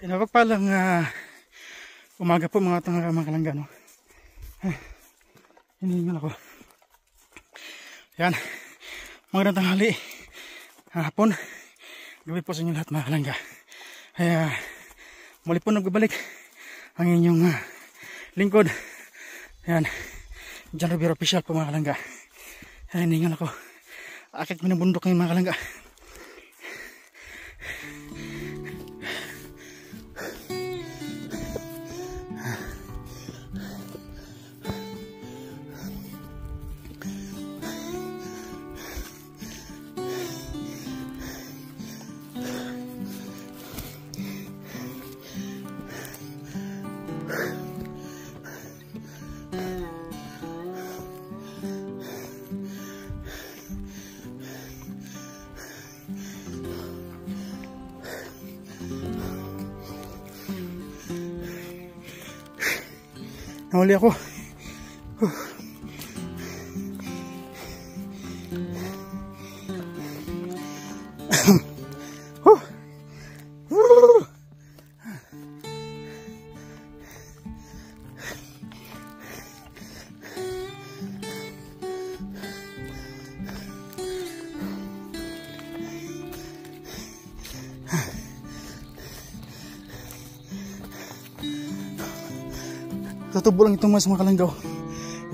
Napagpalang umaga po mga kalangga, no? Hinihingal ako. Yan. Magandang tanghali. Hapon. Gabi po sa inyo lahat mga kalangga. Kaya muli po nagbabalik ang inyong lingkod. Yan. John Rivera Official po mga kalangga. Hinihingal ako. Akit minabundok ngayon mga kalangga. Nahuli ako. Tutubo lang itong mga kalanggaw.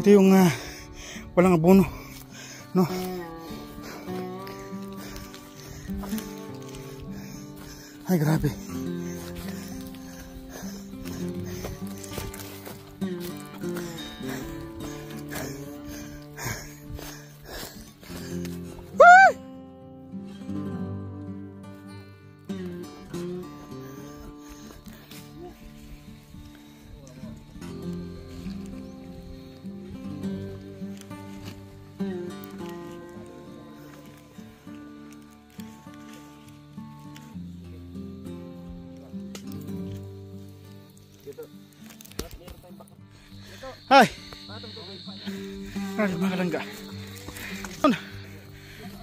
Ito yung walang abono, no? Ay grabe. Ay! Ay, mga kalangga.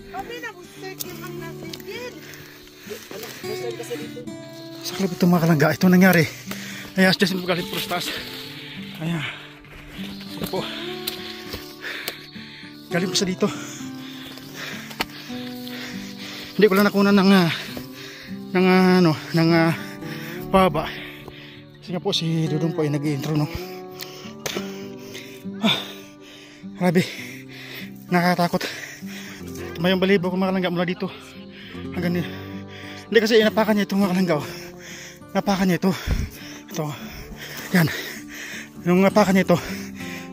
Kami na busek yung ang nasigil. Sa kalab ito mga kalangga, ito nangyari. Ay, just mo galit prostas. Ayan. Ito po. Galing po sa dito. Hindi ko lang nakunan ng pababa. Kasi nga po si Dudong po ay nag-intro, no? Grabe, nakakatakot. Tumayong balibo ko mga kalangga mula dito hanggang dito. Hindi kasi inapakan niya ito mga kalangga. Napakan niya ito. Ito. Yan. Yung napakan niya ito,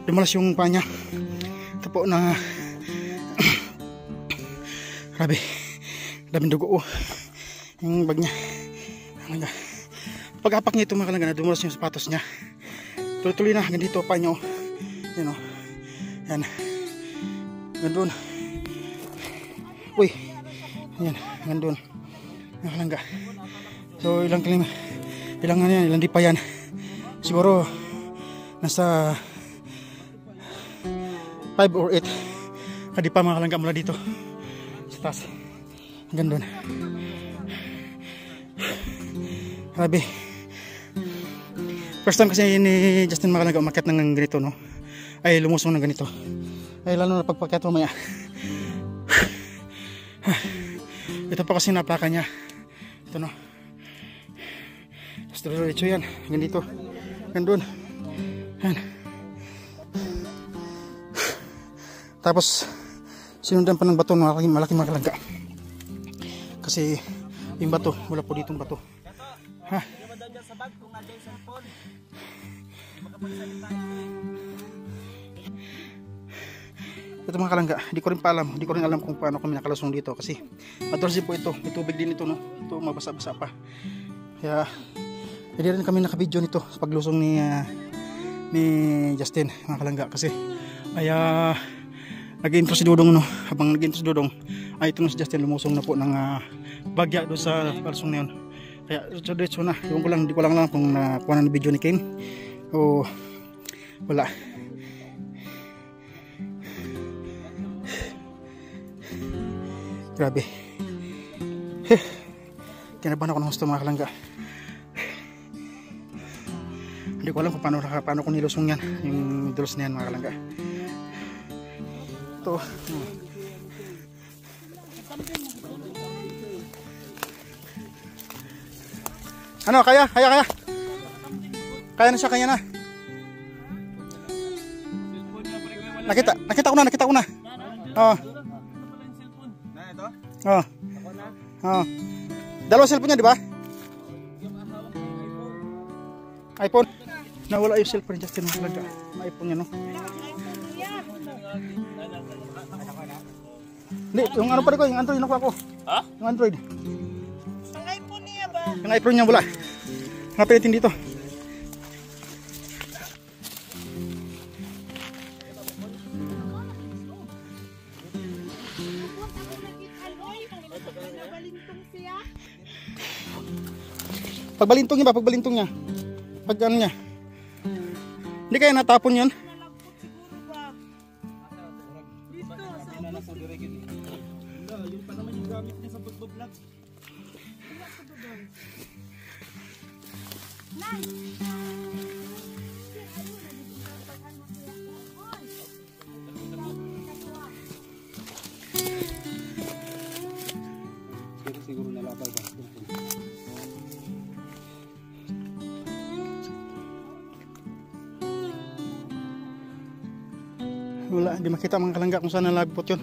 dumalas yung paa niya. Ito po na grabe. Daming dugo. Yung bag niya. Kalangga. Pag-apak niya ito mga kalangga, dumalas yung sapatos niya. Tuloy-tuloy na hanggang dito pa niya. Yan o. Yan. Hanggang doon. Uy. Yan. Hanggang doon. Nakalangga. So ilang di pa yan. Siguro nasa 5 or 8 kadi pa mga kalangga mula dito sa taas. Hanggang doon. Grabe. First time kasi ni Justin mga kalangga umakyat ng ganito, no? Ay lumusong ng ganito. Ay lalo na pagpakyat mamaya. Ito pa kasi napaka niya. Ito, no. Basta diretso yan. Hanggang dito. Hanggang doon. Yan. Tapos sinundan pa ng bato ng malaking mga kalangga. Kasi yung bato, wala po ditong bato. Ha? Ito mga kalangga, di ko rin alam kung paano kami nakalusong dito kasi madulas po ito, may tubig din ito, no? Ito mabasa-basa pa. Kaya hindi rin kami nakabidyo nito sa paglusong ni Justin mga kalangga kasi ay nag-intro si Dudong, no? Habang nag-intro si Dudong ay itong si Justin lumusong na po ng bagya doon sa palusong na yun. Kaya diretso na, hindi ko lang alam kung nakuha na video ni Kim o wala. Grabe. Kinabahan ako ng gusto mga kalangga. Hindi ko alam kung paano ko nilusong yan, yung dulos na yan mga kalangga. Ito. Ano, kaya? Kaya na siya, kaya na. Nakita ko na. Oh. Oh. Oh. Dalawa cellphone niya, di ba? iPhone. Nawala yung cellphone ni Justin, mga kalangga. May iPhone niya, no? Hindi, yung ano pa rin ko, yung Android nakuha ko. Ha? Yung Android. Ang iPhone niya ba? Yung iPhone niya wala. Hanapin natin dito. Pagbalintong niya. Pag ano niya. Hindi kaya natapon yun. Yun pa naman yung gamit niya sa pagbablog. Siguro nalabay ba? Wala, hindi makita mga kalangga kung saan nalabot yun.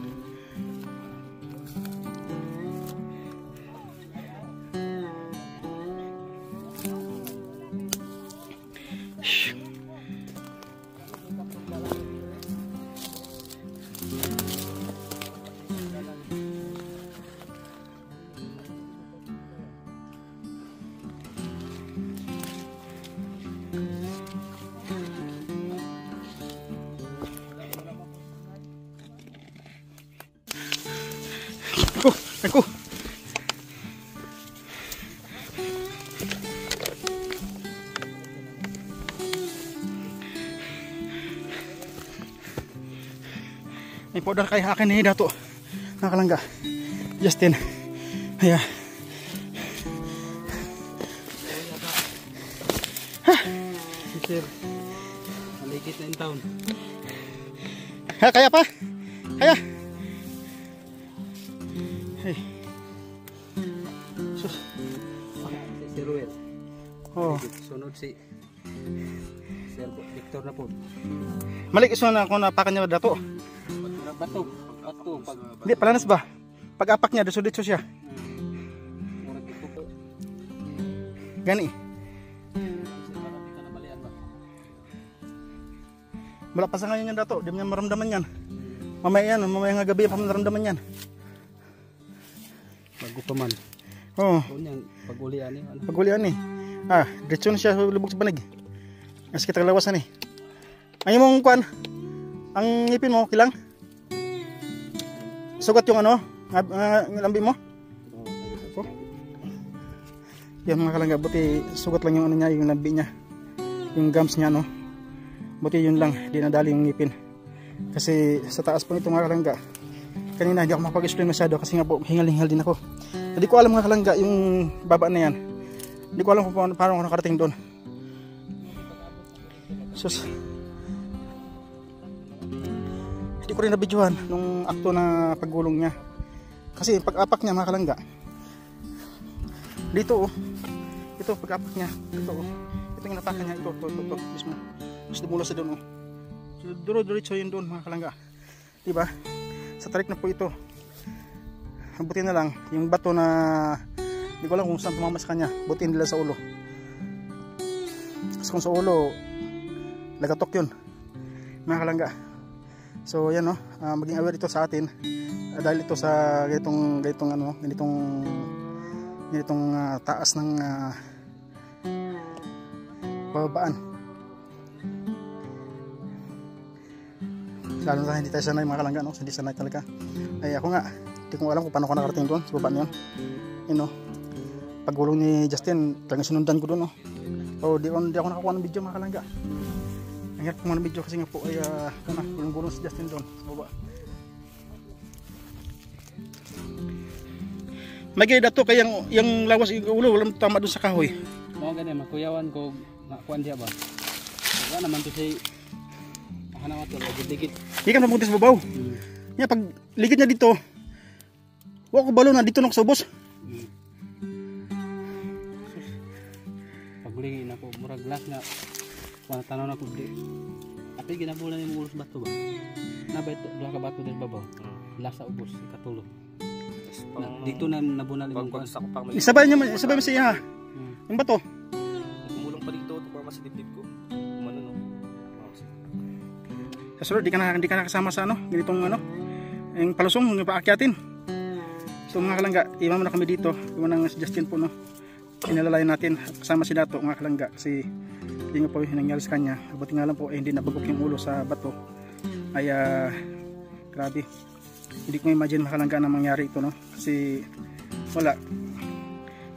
Ako. May powder kay akin ni dato. Nakalangga. Justin. Aya. Sir. Maligit na in town. Ha, kaya pa? Kaya. Hey. Sus. Si Ruel. Oh. Sunod si Sir Victor na po. Malik iso na kung napakan niya dato. Bato. Hindi, palanas ba? Pag-apak niya, diso-diso siya. Gani. Wala pa sa ngayon yan dato. Di mo niya maramdaman yan. Mamaya nga gabi pa maramdaman yan. Bago pa man. Oo. Pag-ulian eh. Pag-ulian eh. Ah, diretso na siya lubog sa banig. Mas kita kalawasan eh. Ayaw mong kuan. Ang ngipin mo, kilang? Sugat yung ano? Lambi mo? Oh. Yan mga kalangga. Buti sugat lang yung ano niya, yung lambi niya. Yung gums niya, no? Buti yun lang. Di nadali yung ngipin. Kasi sa taas po nito mga kalangga. Kanina hindi ako makapag-explain masyado kasi nga po hingal-hingal din ako. Hindi ko alam mga kalangga yung baba na yan. Hindi ko alam kung paano ako nakarating doon. Sus. Hindi ko rin nabidyohan nung akto na paggulong niya. Kasi pag-apak niya mga kalangga. Dito oh. Ito pag-apak niya. Ito oh. Ito yung napakan niya. Ito mismo. Mas dumula sa doon oh. So, duro-diretso yun doon mga kalangga. Diba? Sa tarik na po ito. Buti na lang yung bato na hindi ko alam kung saan tumama sa kanya. Buti nila sa ulo. Kasi kung sa ulo lagatok yun mga kalangga. So yan no, maging aware ito sa atin dahil ito sa ganitong taas ng babaan. Lalo na hindi tayo sanay mga kalangga, no? Hindi sanay talaga. Ay ako nga, hindi ko alam kung paano ko nakarating doon sa baba niyon. You know, paggulong ni Justin, talagang sinundan ko doon, no? So, di ako nakakuha ng video mga kalangga. Ang hirap kumuha ng video kasi nga po ay gulong-gulong si Justin doon sa baba. Magay dato kay yung lawas yung ulo, walang tama doon sa kahoy. Mga ganyan, makuyawan ko, makuan diya ba? Wala naman to say hanawa to digit. Di ka napunta sa babaw. Nya pag ligid niya dito, wa ko balo na dito na ko sa ubos. Paguli na ko murag glass nga wala tanaw na ko di. Api ginabulan ni ulos bato ba? Nabay to duha ka bato din babaw. Lasa ubos ikatulo. Dito na nabunal yung pagsak pa. Isabay mo sa iya. Yung bato. Kumulong pa dito to para masidibdib ko. Umano no. Sa sunod di ka na kasama sa ano, ganitong ano, yung palusong yung paakyatin. So mga kalangga, iwan mo na kami dito. Iwan ng si Justin po no. Inalalayan natin kasama si Dato mga kalangga kasi hindi nga po yung nangyari sa kanya. Buti nga lang po hindi nabagok yung ulo sa bato. Ay grabe. Hindi ko imagine mga kalangga na mangyari ito no. Kasi wala.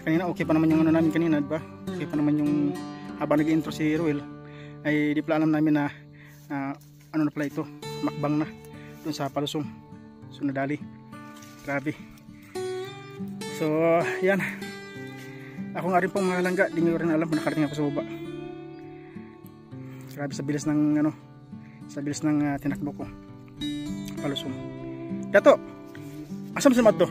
Kanina okay pa naman yung ano namin kanina, diba? Okay pa naman yung habang nag-intro si Ruel ay di pala alam namin na ano na pala ito, makbang na dun sa palusong. So nadali. Grabe. So yan. Ako nga rin pong mga kalangga, di nyo rin alam kung nakarating ako sa baba. Grabe sa bilis ng ano, sa bilis ng tinakbo ko. Palusong. Dato, asam sa mat to?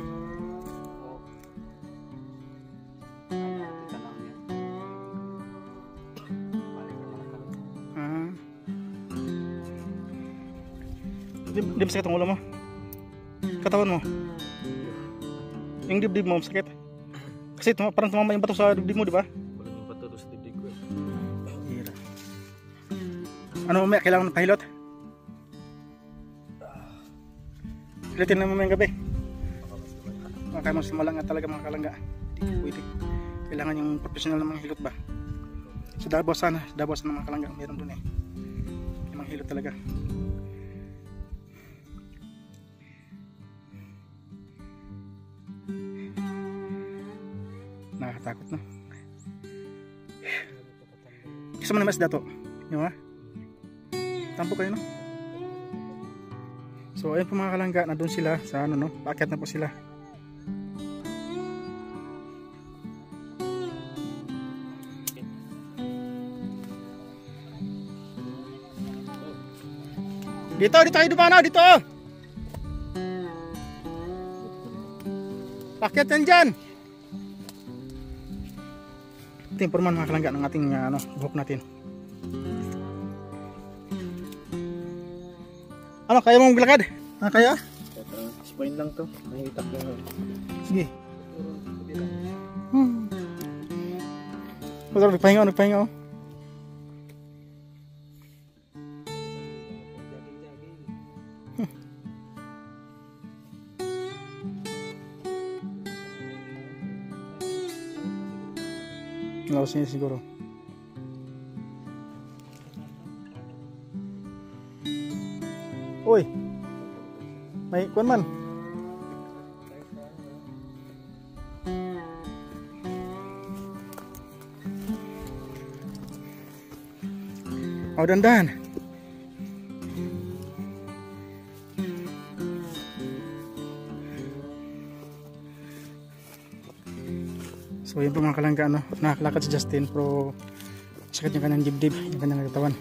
Di masakit ang ulo mo? Katawan mo? Yung dibdib mo masakit? Kasi parang tumama yung bato sa dibdib mo, di ba? Wala yung bato sa dibdib ko. Ano mamaya, kailangan ng pahilot? Hilotin na mamaya gabi. Kaya mas malang nga talaga mga kalangga. Hindi pwede. Kailangan yung professional na mga hilot ba? Sa Davao sana mga kalangga. Meron dun eh. Yung mga hilot talaga. Nakakatakot no? Isa mo naman si Dato. Yung ha? Tampo kayo no? So ayun po mga kalangga, na doon sila sa ano no, paakyat na po sila. Dito kayo dumana, dito! Paakyat yan dyan! Ito yung porman mga kalangga ng ating ano, buhok natin. Ano, kaya mong maglakad? Kaya? Spine lang to. Nangitak lang. Sige. Nagpahinga, nagpahinga oh. Lawas niya siguro. Uy, may kuwan man. Oh, dandan. So yun po mga kalangga, no? Nakakalakad si Justin pero sakit yung kanyang dibdib, yung kanyang katawan.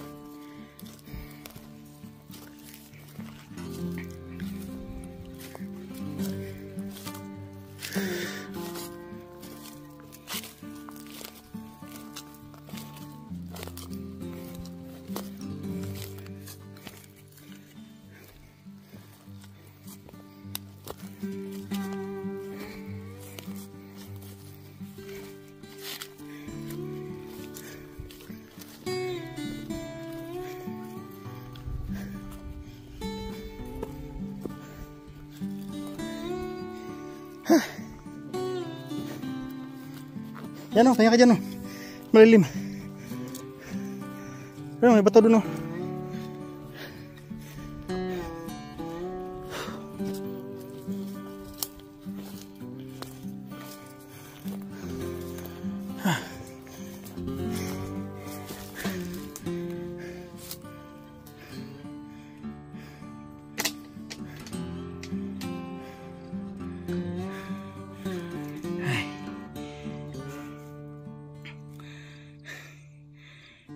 Yan o, kaya ka dyan o. Malilim. Pero may bato dun o.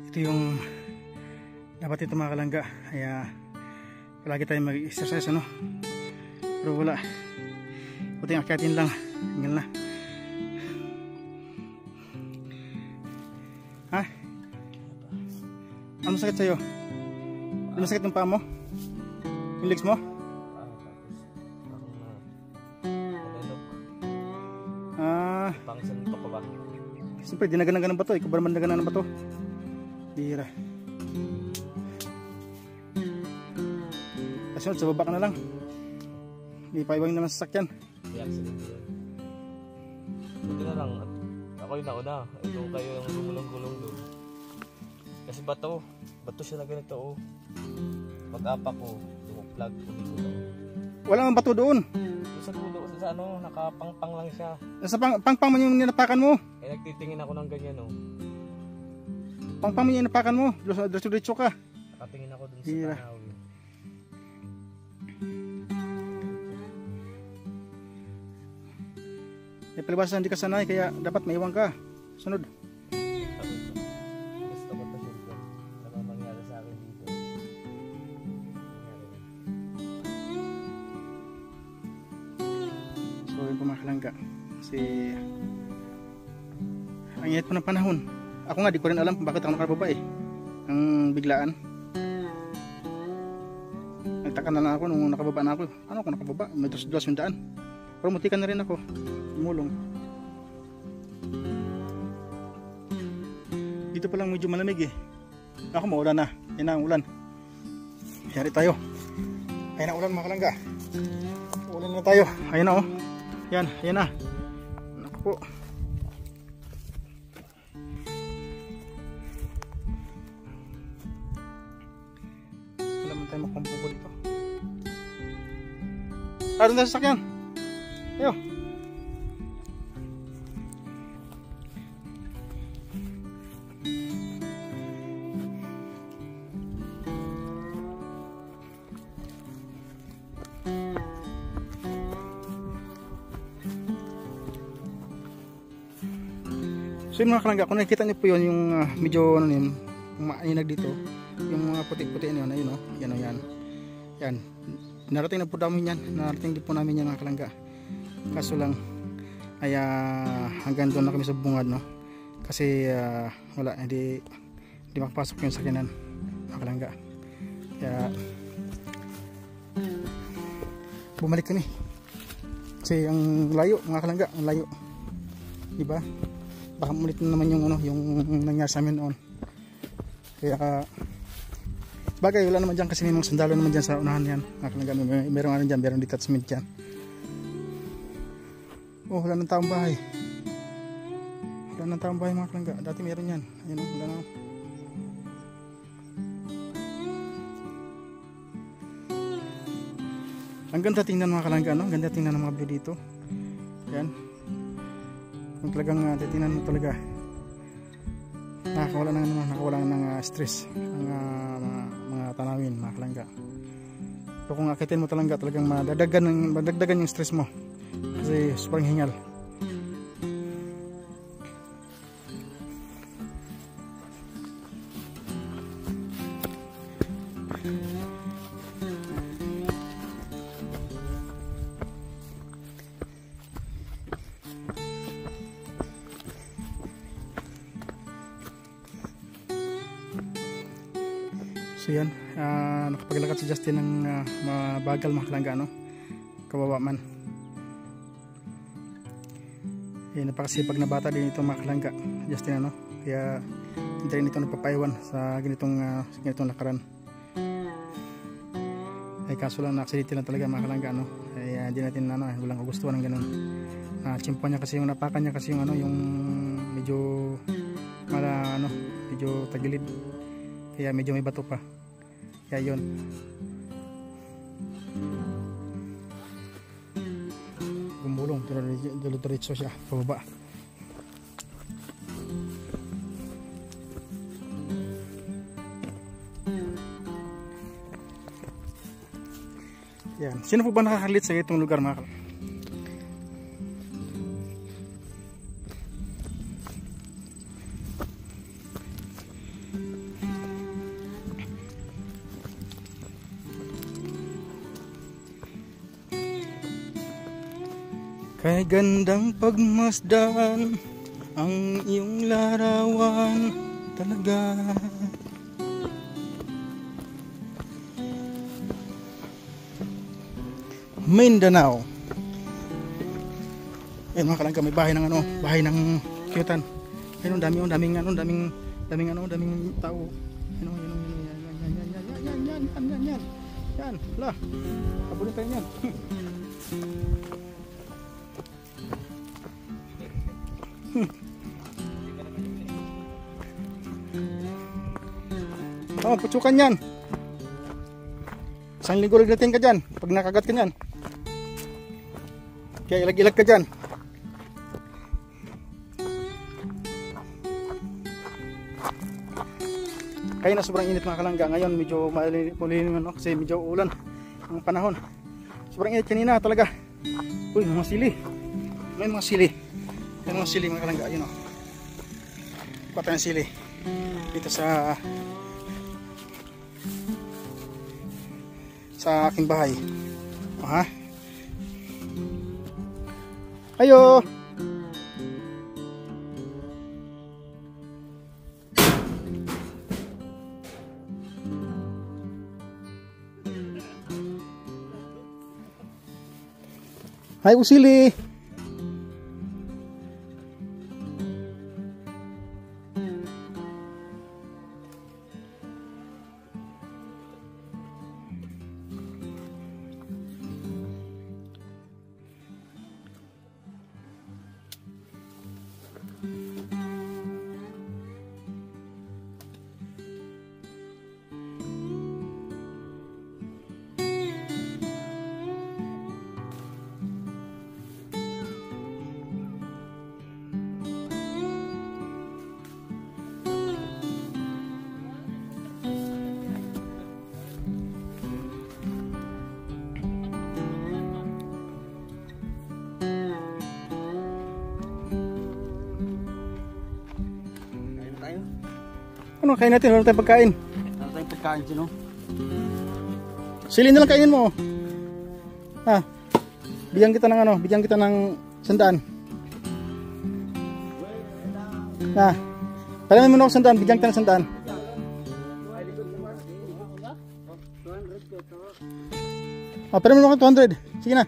Ito yung Dapat ito mga kalangga ay palagi tayong mag-exercise ano. Pero wala, puting akyatin lang, tinggal na. Ha? Ano sakit sa'yo? Ano sakit yung paa mo? Yung legs mo? Pangsan pa ba? Siyempre, dinagan-nagan ng bato. Ikaw ba naman dinagan ng bato? Bira. Kasunod, sa baba ka na lang. Hindi pa ibang naman sasakyan. May accident yun. Buti na lang. Ako yung nauna. Ito kayo yung gumulong-gulong doon. Kasi bato siya na ganito oh. Pag-apa ko, lumuplag, umikulang. Wala nang bato doon. Sa dulo, sa ano, nakapangpang lang siya. Nasa pangpang mo yung ninapakan mo. Eh nagtitingin ako ng ganyan oh. Pangpang mo yung ninapakan mo. Diretso ka. Nakatingin ako dun sa Hira. tanaw. Palibasa hindi ka sanay kaya dapat maiwan ka. Sunod. Gusto ko to siyempre. Ano mangyari sa akin dito? So yun po mga kalangga. Kasi ang init po ng panahon. Ako nga di ko rin alam kung bakit ako nakababa eh. Ang biglaan. Nagtaka na lang ako nung nakababa na ako. Ano ako nakababa? May dos-dos yung daan. Pero mutikan na rin ako. Mulong. Dito pa lang medyo malamig eh. Ako maulan na. Yan na ang ulan. Yari tayo. Ayan na ulan mga kalangga. Ulan na tayo. Ayan na oh. Yan. Ayan na. Naku po. Wala man tayo makumpupo dito. Doon tayo sa sakyan. Ayo. So yun mga kalangga, kung nakikita niyo po yun yung medyo ano yun, mainag dito, yung mga puti-puti na yun, ayun o, yan o yan. Yan, narating na po namin yan, narating din po namin yan mga kalangga. Kaso lang, ay hanggang doon na kami sa bungad no, kasi wala, hindi makapasok yung sakyanan mga kalangga. Kaya, bumalik kami. Kasi ang layo mga kalangga, ang layo. Diba? Baka mulit na naman yung ano, yung nangyari sa amin noon. Kaya bagay wala naman diyan kasi may mga sundalo naman diyan sa unahan yan. Merong ano diyan, merong detachment diyan. Oh, wala nang taong bahay. Wala nang taong bahay mga kalangga. Dati meron yan. Ayun oh, wala na. Ang ganda tingnan mga kalangga, no? Ang ganda tingnan ng mga view dito. Yan. Kung talagang titingnan mo talaga, nakakawala ng stress ang mga tanawin mga kalangga. So kung akitin mo talagang madagdagan yung stress mo kasi sobrang hingal. So yan, nakapaglakad si Justin ng mabagal mga kalangga, no? Kawawa man. Napakasipag na bata din ito mga kalangga, Justin, ano? Kaya hindi rin ito napapaiwan sa ganitong lakaran. Ay kaso lang na-accidente lang talaga mga kalangga, no? Ay hindi natin walang kagustuhan ng ganun. Chimpa niya kasi yung napakan niya kasi yung yung medyo medyo tagilid. Kaya medyo may bato pa. Kaya yun. Gumulong. Diretso siya. Pababa. Yan. Sino po ba nakakalit sa itong lugar mga kalangga? Kay gandang pagmasdan ang iyong larawan talaga. Mindanao. Ayun mga kalangga, may bahay ng ano, bahay ng Kyutan. Ayun, daming tao. Ayun, yan. Hala. Abulin tayo yan. Oh, putsukan yan. Isang linggo rin natin ka dyan pag nakagat ka dyan. Kaya ilag-ilag ka dyan. Kaya na sobrang init mga kalangga. Ngayon medyo malilim ano, kasi medyo ulan ang panahon. Sobrang init kanina talaga. Uy, mga sili. May mga sili. May mga sili mga kalangga. Ayun o. Kuha tayong sili. Dito sa aking bahay. Ha? Ayo. Hai usili. Ano kain natin? Wala tayong pagkain. Wala tayong pagkain dyan, no? Sili na lang kainin mo. Ha? Bigyan kita ng ano? Bigyan kita ng 100. Ha? Palamin mo na ako 100. Bigyan kita ng 100. Oh, palamin mo ako 200. Sige na.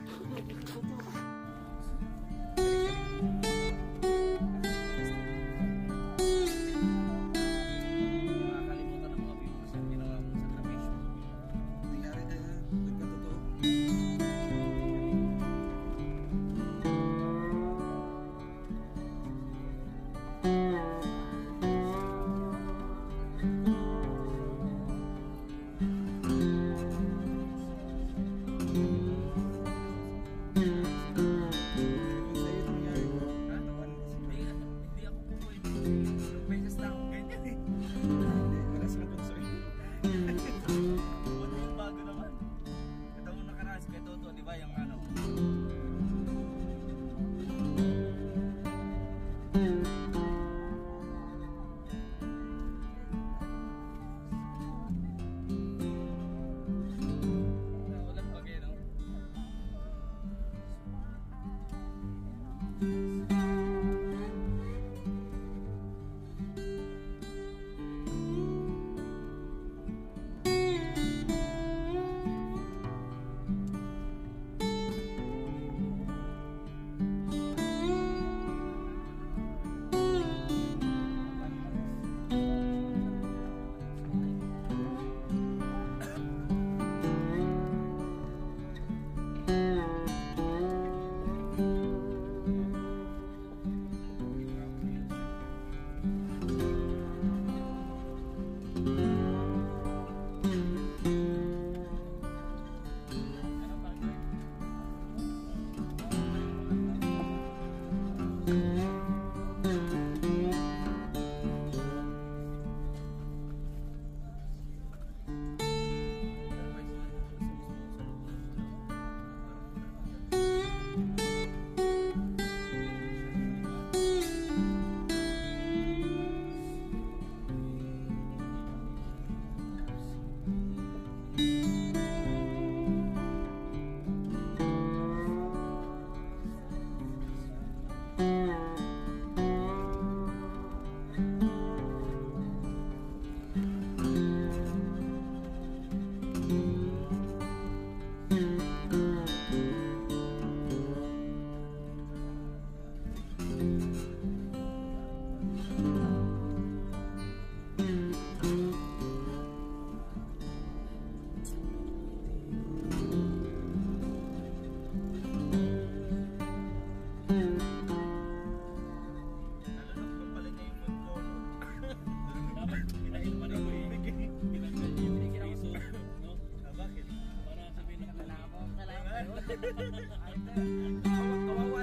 Kawawa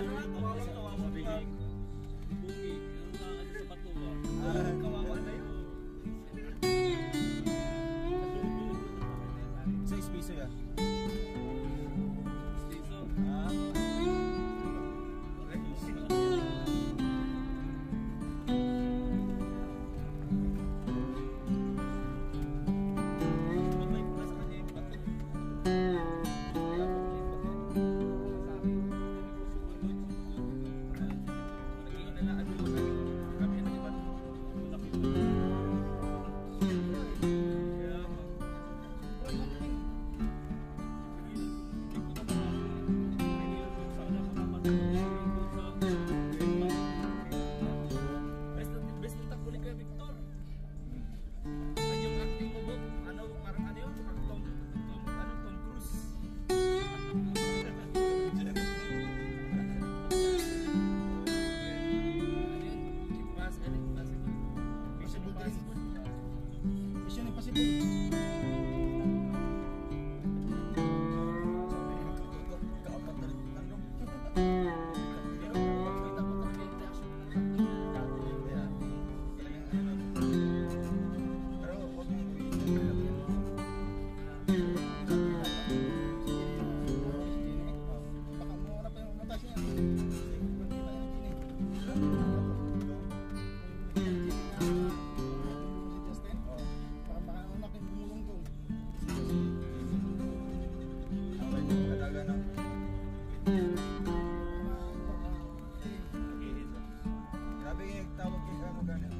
naman, kawawa biging. Bugi, yung nakakali sa bato ba? Kawawa na yun. 6 piso yan. Mission Impossible. Grabe yung tawag kay ano ganun.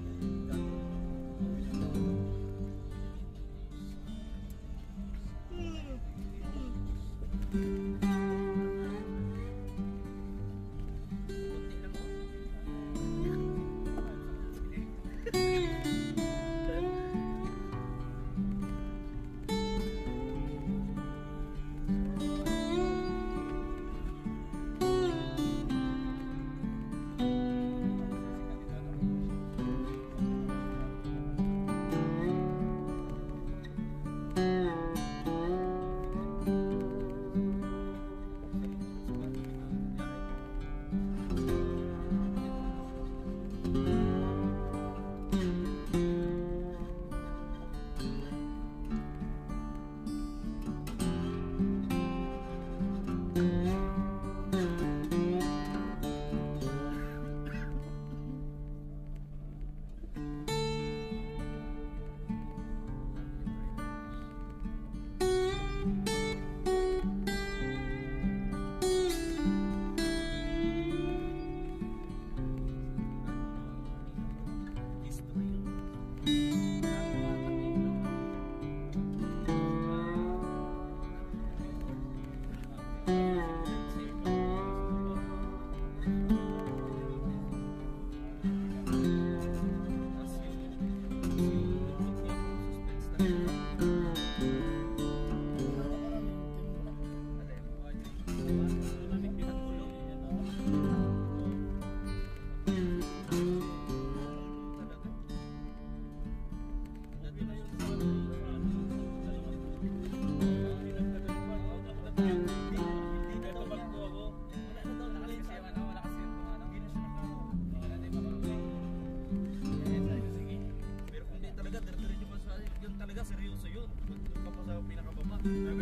Seryoso yun. Doon ka pa sa pinakababa. Sabi, yun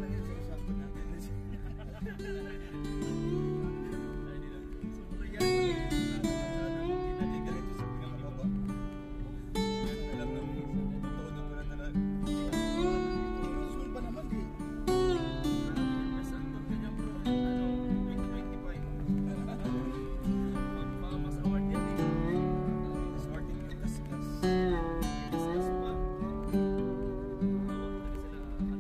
lang yun sa usapan natin. Sobrang yan. Pinaligalit sa pinakababa. Alam na mo, totoo na pala talaga. Soon pa naman di. Basta doon ka dyan bro. 2025. Baka mas award yan eh. Smart in yung kaskas. Discuss pa. Tawag talaga sila.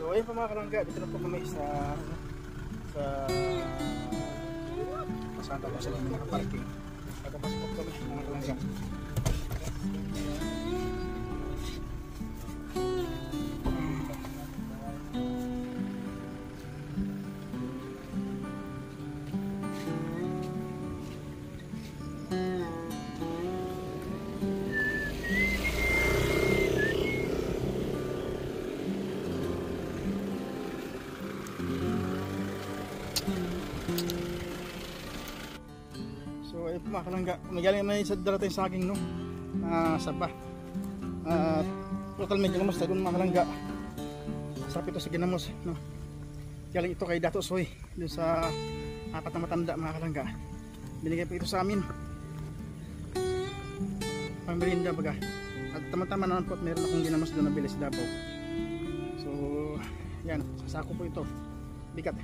So ayun po mga kalangga, dito na po kami sa saan tayo sa mga parking. Pagkapasok po kami mga kalangga. So ayun po mga kalangga, magaling naman sa darating sa aking no, saba. Total may ginamos tayo mga kalangga. Sarap ito sa ginamos no. Galing ito kay Dato Soy doon sa apat na matanda mga kalangga. Binigay po ito sa amin. Pamerinda baga. At tama-tama naman po at meron akong ginamos doon na bili sa Davao. So yan, sasako po ito. Bigat.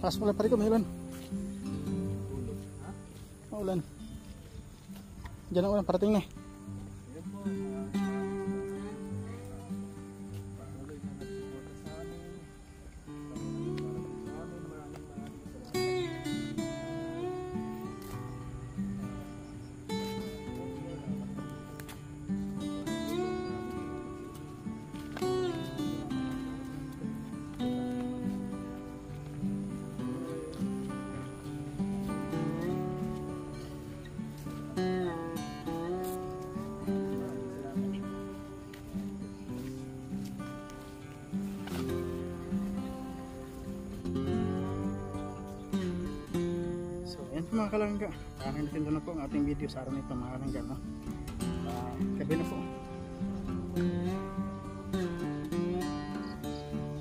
Taas pala pa rin ko, may ulan. Maulan. Diyan ang ulan, parating na. Mga kalangga, natin na po ang ating video sa araw nito mga kalangga no? Gabi na po.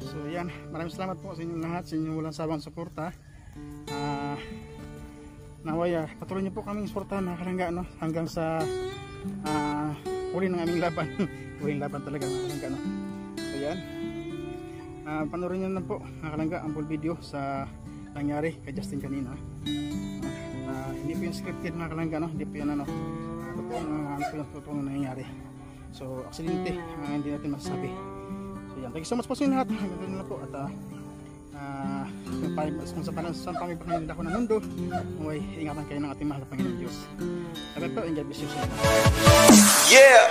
So yan, maraming salamat po sa inyong lahat, sa inyong walang sawang suporta. Naway patuloy niyo po kaming suportahan mga kalangga no? Hanggang sa huli ng aming laban. Huling laban talaga mga kalangga no? So yan, panoorin niyo na po mga kalangga ang full video sa nangyari kay Justin kanina. Hindi po yung scripted mga kalangga no? Hindi po yan ano, totoong nangyayari. So aksidente, hindi natin masasabi. So yan, thank you so much po sa inyo lahat. Hanggang na po at kung saan pamibakang nila ako ng mundo, may ingatan kayo ng ating mahal na Panginoon Diyos. Sabi po, and God bless you. Yeah!